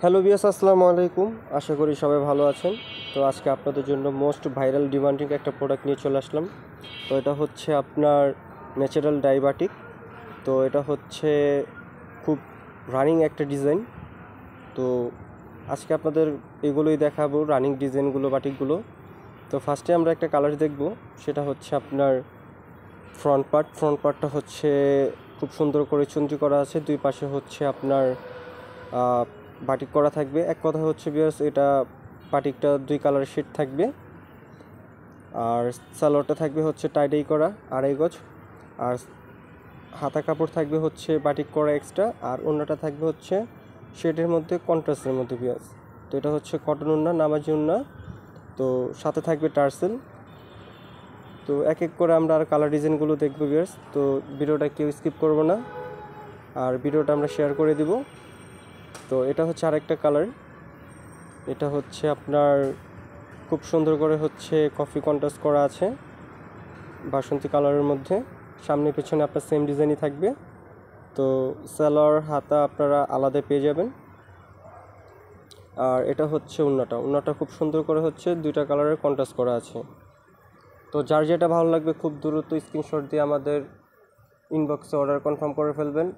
Hello বিয়াস, আসসালামু আলাইকুম। আশা করি সবাই ভালো আছেন। তো আজকে আপনাদের জন্য মোস্ট ভাইরাল ডিমান্ডিং একটা প্রোডাক্ট নিয়ে চলে আসলাম। তো এটা হচ্ছে আপনার ন্যাচারাল ডাই বাটিক। তো এটা হচ্ছে খুব রানিং একটা ডিজাইন। তো আজকে আপনাদের এগুলোই দেখাবো, রানিং ডিজাইনগুলো, বাটিকগুলো। তো ফার্স্টে আমরা একটা কালার দেখব, সেটা হচ্ছে আপনার ফ্রন্ট পার্টটা হচ্ছে খুব সুন্দর করে চুনরি করা আছে, দুই পাশে হচ্ছে আপনার বাটিক করা থাকবে। এক কথা হচ্ছে বিয়ার্স, এটা বাটিকটা দুই কালারের শেড থাকবে। আর সালোয়ারটা থাকবে হচ্ছে টাইডাই করা 2.5 গজ। আর হাতা কাপড় থাকবে হচ্ছে বাটিক করা এক্সট্রা। আর ওড়নাটা থাকবে হচ্ছে শেডের মধ্যে, কন্ট্রাস্টের মধ্যে বিয়ার্স। তো এটা হচ্ছে কটন ওড়না, নামাজি ওড়না। তো সাথে থাকবে টার্সেল। তো এক এক করে আমরা আর কালার ডিজাইনগুলো দেখবো বিয়ার্স। তো ভিডিওটা কেউ স্কিপ করবো না, আর ভিডিওটা আমরা শেয়ার করে দিব। তো এটা হচ্ছে আরেকটা কালার। এটা হচ্ছে আপনার খুব সুন্দর করে হচ্ছে কফি কন্ট্রাস্ট করা আছে বাসন্তী কালারের মধ্যে। সামনে পেছনে আপনার সেম ডিজাইনই থাকবে। তো সালোয়ার হাতা আপনারা আলাদা পেয়ে যাবেন। আর এটা হচ্ছে ওড়নাটা খুব সুন্দর করে হচ্ছে দুইটা কালারের কন্ট্রাস্ট করা আছে। তো যার যেটা ভালো লাগবে খুব দ্রুত স্ক্রিনশট দিয়ে আমাদের ইনবক্সে অর্ডার কনফার্ম করে ফেলবেন।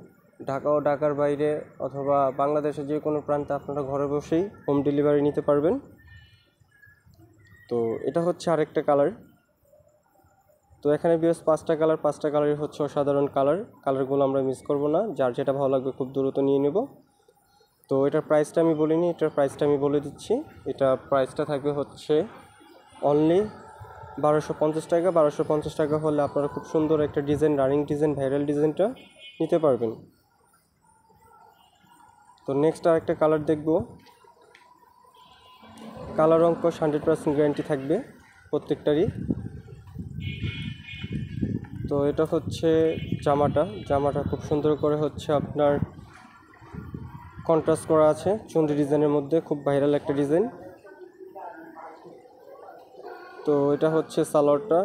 ঢাকা ও ঢাকার বাইরে অথবা বাংলাদেশের যে কোনো প্রান্তে আপনারা ঘরে বসেই হোম ডেলিভারি নিতে পারবেন। তো এটা হচ্ছে আরেকটা কালার। তো এখানে বিয়াস পাঁচটা কালারই হচ্ছে অসাধারণ কালারগুলো আমরা মিস করব না। যার যেটা ভালো লাগবে খুব দ্রুত নিয়ে নেব। তো এটার প্রাইসটা আমি বলিনি, এটার প্রাইসটা আমি বলে দিচ্ছি। এটা প্রাইসটা থাকবে হচ্ছে অনলি 1250 টাকা। 1250 টাকা হলে আপনারা খুব সুন্দর একটা ডিজাইন, রানিং ডিজাইন, ভাইরাল ডিজাইনটা নিতে পারবেন। তো নেক্সট আরেকটা কালার দেখব। কালার অঙ্ক 100% গ্যারান্টি থাকবে প্রত্যেকটারই। তো এটা হচ্ছে জামাটা খুব সুন্দর করে হচ্ছে আপনার কন্ট্রাস্ট করা আছে চুনরি ডিজাইনের মধ্যে, খুব ভাইরাল একটা ডিজাইন। তো এটা হচ্ছে সালোয়ারটা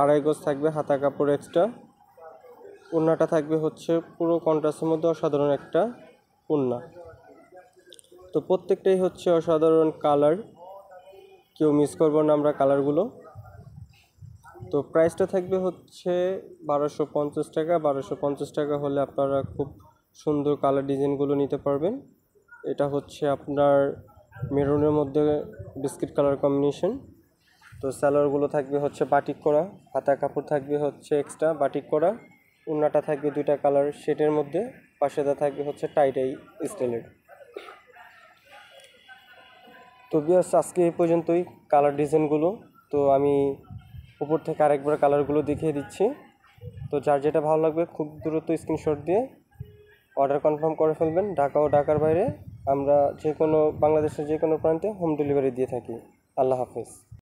2.5 গজ থাকবে, হাতা কাপড় এক্সট্রা। ওড়নাটা থাকবে হচ্ছে পুরো কন্ট্রাস্টের মধ্যে, অসাধারণ একটা ওড়না। তো প্রত্যেকটাই হচ্ছে অসাধারণ কালার, কেউ মিস করবো না আমরা কালারগুলো। তো প্রাইসটা থাকবে হচ্ছে 1250 টাকা। 1250 টাকা হলে আপনারা খুব সুন্দর কালার ডিজাইনগুলো নিতে পারবেন। এটা হচ্ছে আপনার মেরুনের মধ্যে বিস্কিট কালার কম্বিনেশন। তো সালোয়ারগুলো থাকবে হচ্ছে বাটিক করা, হাতা কাপড় থাকবে হচ্ছে এক্সট্রা বাটিক করা। ওড়নাটা থাকবে দুইটা কালার শেডের মধ্যে, পাশেটা থাকবে হচ্ছে টাইডাই স্টাইলের। তো বিয়াস আজকে এই পর্যন্তই কালার ডিজাইনগুলো। তো আমি উপর থেকে আরেকবার কালারগুলো দেখিয়ে দিচ্ছি। তো যার যেটা ভালো লাগবে খুব দ্রুত স্ক্রিনশট দিয়ে অর্ডার কনফার্ম করে ফেলবেন। ঢাকা ও ঢাকার বাইরে আমরা বাংলাদেশের যে কোনো প্রান্তে হোম ডেলিভারি দিয়ে থাকি। আল্লাহ হাফেজ।